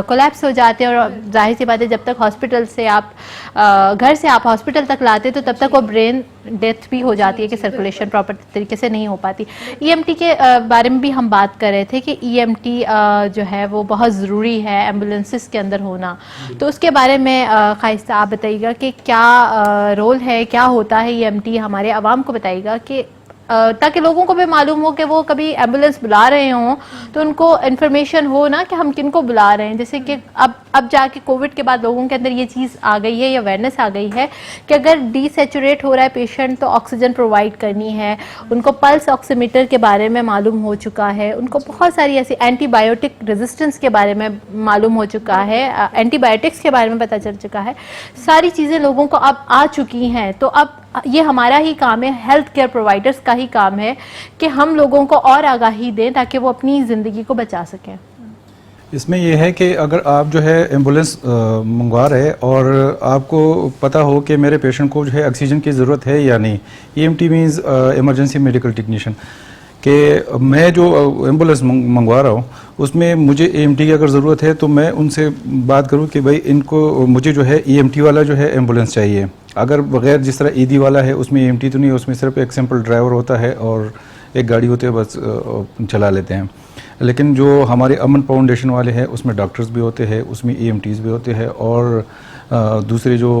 کولیپس ہو جاتے, اور ظاہر سی بات ہے جب تک ہاسپٹل سے آپ گھر سے آپ ہاسپٹل تک لاتے تو تب تک وہ برین ڈیتھ بھی ہو جاتی ہے کہ سرکولیشن پراپر طریقے سے نہیں ہو پاتی. EMT کے بارے میں بھی ہم بات کر رہے تھے کہ EMT جو ہے وہ بہت ضروری ہے ایمبولینسز کے اندر ہونا, تو اس کے بارے میں خواہشہ آپ بتائیے گا کہ کیا رول ہے, کیا ہوتا ہے EMT, ہمارے عوام کو بتائیے گا کہ تاکہ لوگوں کو بھی معلوم ہو کہ وہ کبھی ایمبولینس بلا رہے ہوں تو ان کو انفارمیشن ہو نا کہ ہم کن کو بلا رہے ہیں. جیسے کہ اب جا کے کووڈ کے بعد لوگوں کے اندر یہ چیز آ گئی ہے یا اویئرنیس آ گئی ہے کہ اگر ڈی سیچوریٹ ہو رہا ہے پیشنٹ تو آکسیجن پرووائڈ کرنی ہے. ان کو پلس آکسی میٹر کے بارے میں معلوم ہو چکا ہے, ان کو بہت ساری ایسی اینٹی بایوٹک ریزسٹنس کے بارے میں معلوم ہو چکا ہے, اینٹی بایوٹکس کے بارے میں پتہ چل چکا ہے, ساری چیزیں لوگوں کو اب آ چکی ہیں. تو اب یہ ہمارا ہی کام ہے, ہیلتھ کیئر پرووائڈرز کا ہی کام ہے کہ ہم لوگوں کو اور آگاہی دیں تاکہ وہ اپنی زندگی کو بچا سکیں. اس میں یہ ہے کہ اگر آپ جو ہے ایمبولینس منگوا رہے اور آپ کو پتہ ہو کہ میرے پیشنٹ کو جو ہے آکسیجن کی ضرورت ہے یا نہیں, EMT means emergency medical technician, کہ میں جو ایمبولینس منگوا رہا ہوں اس میں مجھے EMT کی اگر ضرورت ہے تو میں ان سے بات کروں کہ بھائی ان کو مجھے جو ہے EMT والا جو ہے ایمبولینس چاہیے. اگر بغیر جس طرح ED والا ہے اس میں EMT تو نہیں, اس میں صرف ایک سمپل ڈرائیور ہوتا ہے اور ایک گاڑی ہوتی ہے, بس چلا لیتے ہیں. لیکن جو ہمارے امن فاؤنڈیشن والے ہیں اس میں ڈاکٹرز بھی ہوتے ہیں, اس میں EMTs بھی ہوتے ہیں, اور دوسرے جو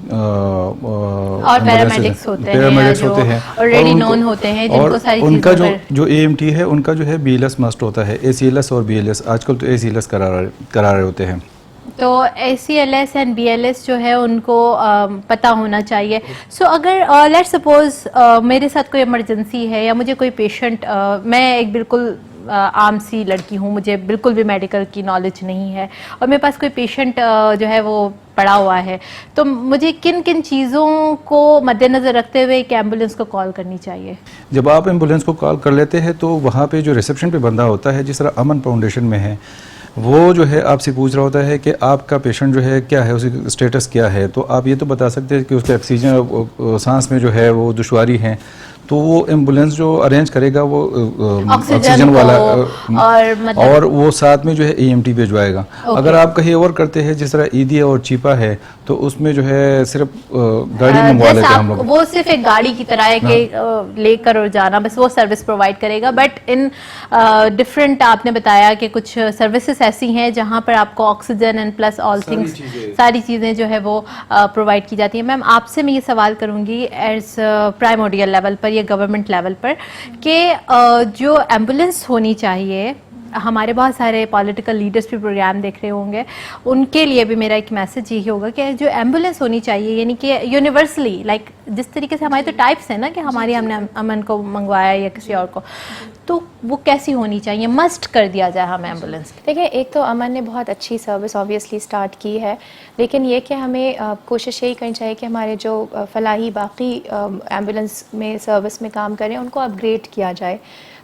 اور پیرامیڈکس ہوتے ہیں, already known ہوتے ہیں, جن کو ساری ان کا جو EMT ہے ان کا جو ہے BLS مسٹ ہوتا ہے, ACLS اور BLS. آج کل تو ACLS کرا رہے ہوتے ہیں. تو ACLS اینڈ BLS جو ہے ان کو پتہ ہونا چاہیے. سو اگر لیٹ سپوز میرے ساتھ کوئی ایمرجنسی ہے یا مجھے کوئی پیشنٹ, میں ایک بالکل عام سی لڑکی ہوں, مجھے بالکل بھی میڈیکل کی نالج نہیں ہے اور میرے پاس کوئی پیشنٹ جو ہے وہ پڑا ہوا ہے, تو مجھے کن کن چیزوں کو مد نظر رکھتے ہوئے ایک ایمبولینس کو کال کرنی چاہیے؟ جب آپ ایمبولینس کو کال کر لیتے ہیں تو وہاں پہ جو ریسیپشن پہ بندہ ہوتا ہے, جس طرح امن فاؤنڈیشن میں ہے, وہ جو ہے آپ سے پوچھ رہا ہوتا ہے کہ آپ کا پیشنٹ جو ہے کیا ہے, اس کی اسٹیٹس کیا ہے. تو آپ یہ تو بتا سکتے ہیں کہ اس کے آکسیجن سانس میں جو ہے وہ دشواری ہے, تو وہ ایمبولینس جو ارینج کرے گا وہ آکسیجن والا, اور وہ ساتھ میں جو ہے EMT بھجوائے گا. اگر آپ کہیں اور کرتے ہیں جس طرح ED اور چیپا ہے تو اس میں جو ہے صرف گاڑی منگوا لیتے ہیں ہم لوگ. وہ صرف ایک گاڑی کی طرح ہے کہ لے کر اور جانا, بس وہ سروس پرووائڈ کرے گا. بٹ ان ڈفرینٹ آپ نے بتایا کہ کچھ سروسز ایسی ہیں جہاں پر آپ کو oxygen and plus all things, ساری چیزیں جو ہے وہ پرووائڈ کی جاتی ہیں. میم آپ سے میں یہ سوال کروں گی ایز پرائموڈیل لیول پر یا گورنمنٹ لیول پر کہ جو ایمبولینس ہونی چاہیے ہمارے بہت سارے پولیٹیکل لیڈرز بھی پروگرام دیکھ رہے ہوں گے, ان کے لیے بھی میرا ایک میسج یہی ہوگا کہ جو ایمبولینس ہونی چاہیے, یعنی کہ یونیورسلی, لائک جس طریقے سے ہمارے تو ٹائپس ہیں نا کہ ہماری ہم نے امن کو منگوایا یا کسی اور کو, تو وہ کیسی ہونی چاہیے, مسٹ کر دیا جائے ہمیں ایمبولینس. دیکھیں, ایک تو امن نے بہت اچھی سروس آبویسلی اسٹارٹ کی ہے, لیکن یہ کہ ہمیں کوشش یہی کرنی چاہیے کہ ہمارے جو فلاحی باقی ایمبولینس میں سروس میں کام کریں ان کو اپ گریڈ کیا جائے.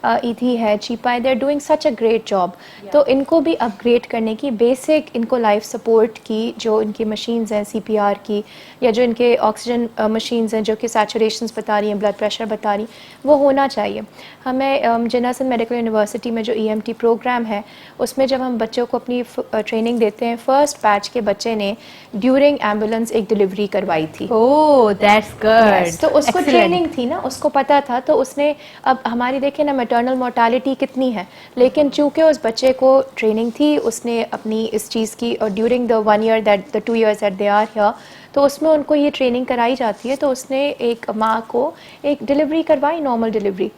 ایتھی ہے, چیپا, they are doing such a great job, تو ان کو بھی اپ گریڈ کرنے کی, بیسک ان کو لائف سپورٹ کی جو ان کی مشینز ہیں سی پی آر کی, یا جو ان کے آکسیجن مشینز ہیں جو کہ سیچوریشنز بتا رہی ہیں, بلڈ پریشر بتا رہی, وہ ہونا چاہیے. ہمیں جناح سندھ میڈیکل یونیورسٹی میں جو ای ایم ٹی پروگرام ہے اس میں جب ہم بچوں کو اپنی ٹریننگ دیتے ہیں, فرسٹ بیچ کے بچے نے ڈیورنگ ایمبولینس ایک ڈلیوری کروائی تھی. اوہ دیٹس گڈ. تو اس کو ٹریننگ تھی نا, اس کو پتا تھا, تو اس نے, اب ہماری دیکھیں نا میٹرنل مورٹالٹی کتنی ہے, لیکن چونکہ اس بچے کو ٹریننگ تھی, اس نے اپنی اس چیز کی, اور during the 1 year that the 2 years that they are here, تو اس میں ان کو یہ ٹریننگ کرائی جاتی ہے, تو اس نے ایک ماں کو ایک ڈلیوری کروائی, نارمل ڈلیوری.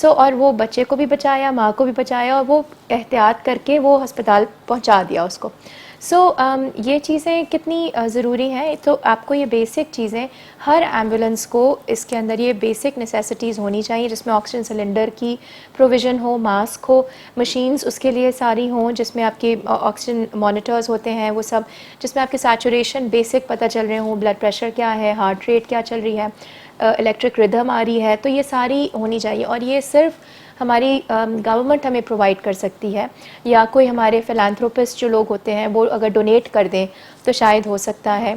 اور وہ بچے کو بھی بچایا, ماں کو بھی بچایا, اور وہ احتیاط کر کے وہ ہسپتال پہنچا دیا اس کو. یہ چیزیں کتنی ضروری ہیں. تو آپ کو یہ بیسک چیزیں ہر ایمبولینس کو, اس کے اندر یہ بیسک نیسیسٹیز ہونی چاہیے, جس میں آکسیجن سلنڈر کی پروویژن ہو, ماسک ہو, مشینز اس کے لیے ساری ہوں, جس میں آپ کے آکسیجن مانیٹرز ہوتے ہیں وہ سب, جس میں آپ کے سیچوریشن بیسک پتہ چل رہے ہوں, بلڈ پریشر کیا ہے, ہارٹ ریٹ کیا چل رہی ہے, الیکٹرک ردھم آ رہی ہے, تو یہ ساری ہونی چاہیے. اور یہ صرف ہماری گورنمنٹ ہمیں پرووائڈ کر سکتی ہے, یا کوئی ہمارے فلانتھروپسٹ جو لوگ ہوتے ہیں وہ اگر ڈونیٹ کر دیں تو شاید ہو سکتا ہے.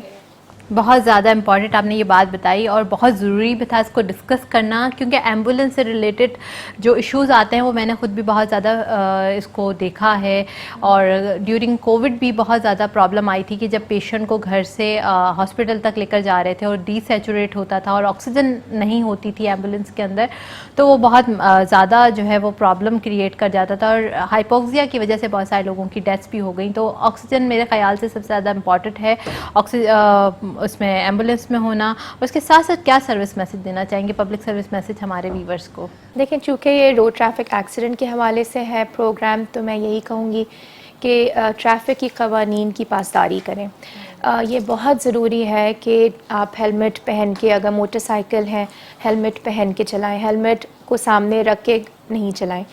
بہت زیادہ امپورٹنٹ آپ نے یہ بات بتائی, اور بہت ضروری بھی تھا اس کو ڈسکس کرنا, کیونکہ ایمبولینس سے ریلیٹڈ جو ایشوز آتے ہیں وہ میں نے خود بھی بہت زیادہ اس کو دیکھا ہے. اور ڈیورنگ کووڈ بھی بہت زیادہ پرابلم آئی تھی کہ جب پیشنٹ کو گھر سے ہاسپٹل تک لے کر جا رہے تھے اور ڈی سیچوریٹ ہوتا تھا اور آکسیجن نہیں ہوتی تھی ایمبولینس کے اندر, تو وہ بہت زیادہ جو ہے وہ پرابلم کریٹ کر جاتا تھا, اور ہائپوکسیا کی وجہ سے بہت سارے لوگوں کی ڈیتھس بھی ہو گئیں. تو آکسیجن میرے خیال سے سب سے زیادہ امپورٹنٹ ہے اس میں ایمبولینس میں ہونا. اس کے ساتھ ساتھ کیا سروس میسج دینا چاہیں گے, پبلک سروس میسج ہمارے ویورز کو؟ دیکھیں, چونکہ یہ روڈ ٹریفک ایکسیڈنٹ کے حوالے سے ہے پروگرام, تو میں یہی کہوں گی کہ ٹریفک کی قوانین کی پاسداری کریں. یہ بہت ضروری ہے کہ آپ ہیلمٹ پہن کے, اگر موٹر سائیکل ہیں ہیلمٹ پہن کے چلائیں, ہیلمٹ کو سامنے رکھ کے نہیں چلائیں.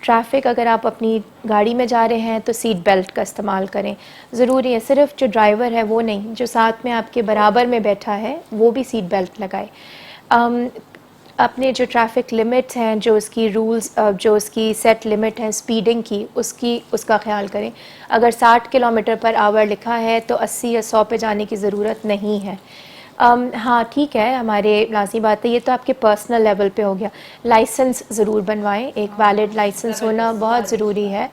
ٹریفک, اگر آپ اپنی گاڑی میں جا رہے ہیں تو سیٹ بیلٹ کا استعمال کریں, ضروری ہے. صرف جو ڈرائیور ہے وہ نہیں, جو ساتھ میں آپ کے برابر میں بیٹھا ہے وہ بھی سیٹ بیلٹ لگائے. اپنے جو ٹریفک لمٹس ہیں, جو اس کی رولز, جو اس کی سیٹ لمٹ ہے اسپیڈنگ کی, اس کا خیال کریں. اگر 60 کلومیٹر پر آور لکھا ہے تو 80 یا 100 پہ جانے کی ضرورت نہیں ہے. ہاں ٹھیک ہے, ہمارے لازمی بات ہے, یہ تو آپ کے پرسنل لیول پہ ہو گیا. لائسنس ضرور بنوائیں, ایک ویلڈ لائسنس ہونا بہت ضروری ہے.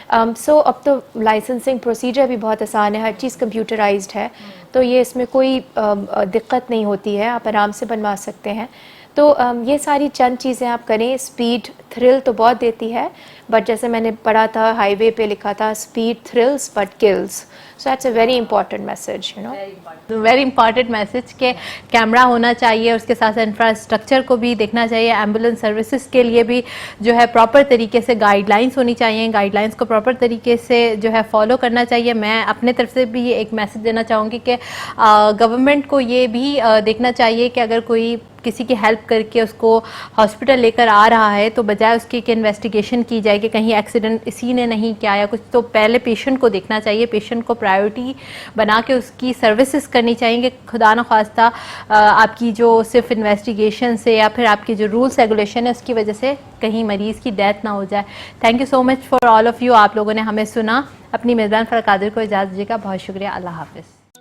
اب تو لائسنسنگ پروسیجر بھی بہت آسان ہے, ہر چیز کمپیوٹرائزڈ ہے, تو یہ اس میں کوئی دقت نہیں ہوتی ہے, آپ آرام سے بنوا سکتے ہیں. تو یہ ساری چند چیزیں آپ کریں. اسپیڈ تھرل تو بہت دیتی ہے, بٹ جیسے میں نے پڑھا تھا ہائی وے پہ لکھا تھا speed thrills but kills, so that's a very important message, you know, very important message کہ کیمرہ ہونا چاہیے, اس کے ساتھ انفراسٹرکچر کو بھی دیکھنا چاہیے. ایمبولینس سروسز کے لیے بھی جو ہے پراپر طریقے سے گائیڈ لائنس ہونی چاہیے, گائیڈ لائنس کو پراپر طریقے سے جو ہے فالو کرنا چاہیے. میں اپنے طرف سے بھی ایک میسج دینا چاہوں گی کہ گورنمنٹ کو یہ بھی دیکھنا چاہیے کہ اگر کوئی کسی کی ہیلپ کر کے اس کو ہاسپٹل لے کر آ رہا ہے تو بجائے اس کی ایک انویسٹیگیشن کی جائے کہ کہیں ایکسیڈنٹ اسی نے نہیں کیا یا کچھ, تو پہلے پیشنٹ کو دیکھنا چاہیے, پیشنٹ کو پرائیورٹی بنا کے اس کی سروسز کرنی چاہیے کہ خدا نخواستہ آپ کی جو صرف انویسٹیگیشن سے یا پھر آپ کی جو رولس ریگولیشن ہے اس کی وجہ سے کہیں مریض کی ڈیتھ نہ ہو جائے. Thank you so much for all of you, آپ لوگوں نے ہمیں سنا. اپنی میزبان فرقادر کو اجازت دیجیے گا, بہت شکریہ, اللہ حافظ.